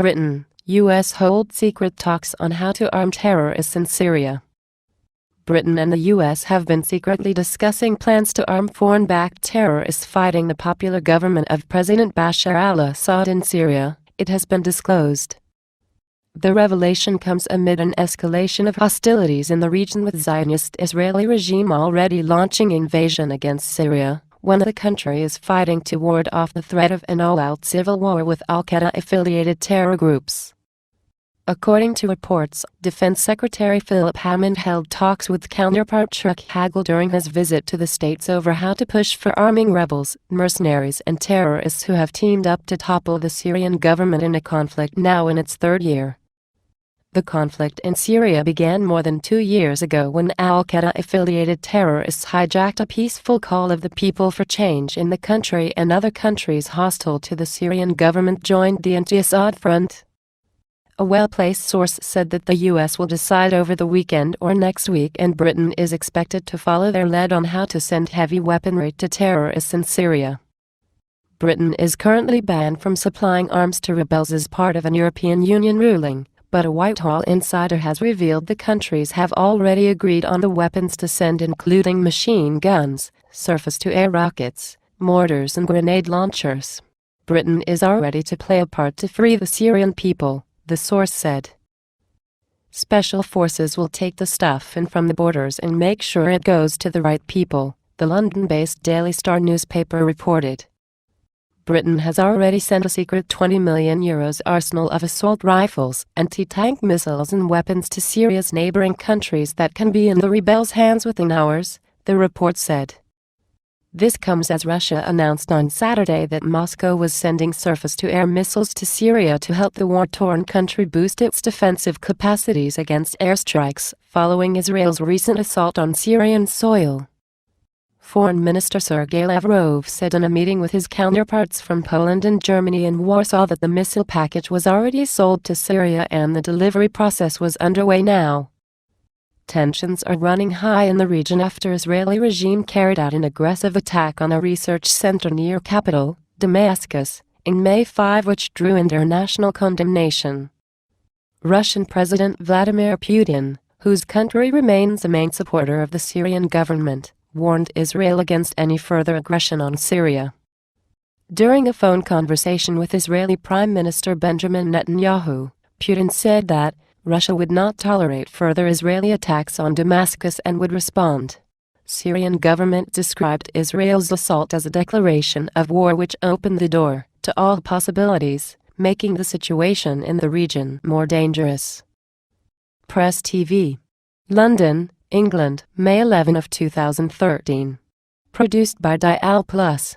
Britain, US hold secret talks on how to arm terrorists in Syria. Britain and the US have been secretly discussing plans to arm foreign-backed terrorists fighting the popular government of President Bashar al-Assad in Syria, it has been disclosed. The revelation comes amid an escalation of hostilities in the region, with Zionist Israeli regime already launching invasion against Syria, when the country is fighting to ward off the threat of an all-out civil war with al-Qaeda-affiliated terror groups. According to reports, Defense Secretary Philip Hammond held talks with counterpart Chuck Hagel during his visit to the States over how to push for arming rebels, mercenaries and terrorists who have teamed up to topple the Syrian government in a conflict now in its third year. The conflict in Syria began more than 2 years ago when al-Qaeda-affiliated terrorists hijacked a peaceful call of the people for change in the country, and other countries hostile to the Syrian government joined the anti-Assad front. A well-placed source said that the US will decide over the weekend or next week, and Britain is expected to follow their lead on how to send heavy weaponry to terrorists in Syria. Britain is currently banned from supplying arms to rebels as part of an European Union ruling, but a Whitehall insider has revealed the countries have already agreed on the weapons to send, including machine guns, surface-to-air rockets, mortars and grenade launchers. Britain is ready to play a part to free the Syrian people, the source said. Special forces will take the stuff in from the borders and make sure it goes to the right people, the London-based Daily Star newspaper reported. Britain has already sent a secret €20 million arsenal of assault rifles, anti-tank missiles and weapons to Syria's neighboring countries that can be in the rebels' hands within hours, the report said. This comes as Russia announced on Saturday that Moscow was sending surface-to-air missiles to Syria to help the war-torn country boost its defensive capacities against airstrikes, following Israel's recent assault on Syrian soil. Foreign Minister Sergei Lavrov said in a meeting with his counterparts from Poland and Germany in Warsaw that the missile package was already sold to Syria and the delivery process was underway now. Tensions are running high in the region after Israeli regime carried out an aggressive attack on a research center near capital, Damascus, in May 5, which drew international condemnation. Russian President Vladimir Putin, whose country remains a main supporter of the Syrian government, warned Israel against any further aggression on Syria. During a phone conversation with Israeli Prime Minister Benjamin Netanyahu, Putin said that Russia would not tolerate further Israeli attacks on Damascus and would respond. Syrian government described Israel's assault as a declaration of war which opened the door to all possibilities, making the situation in the region more dangerous. Press TV. London, England, May 11 of 2013. Produced by Dialplus.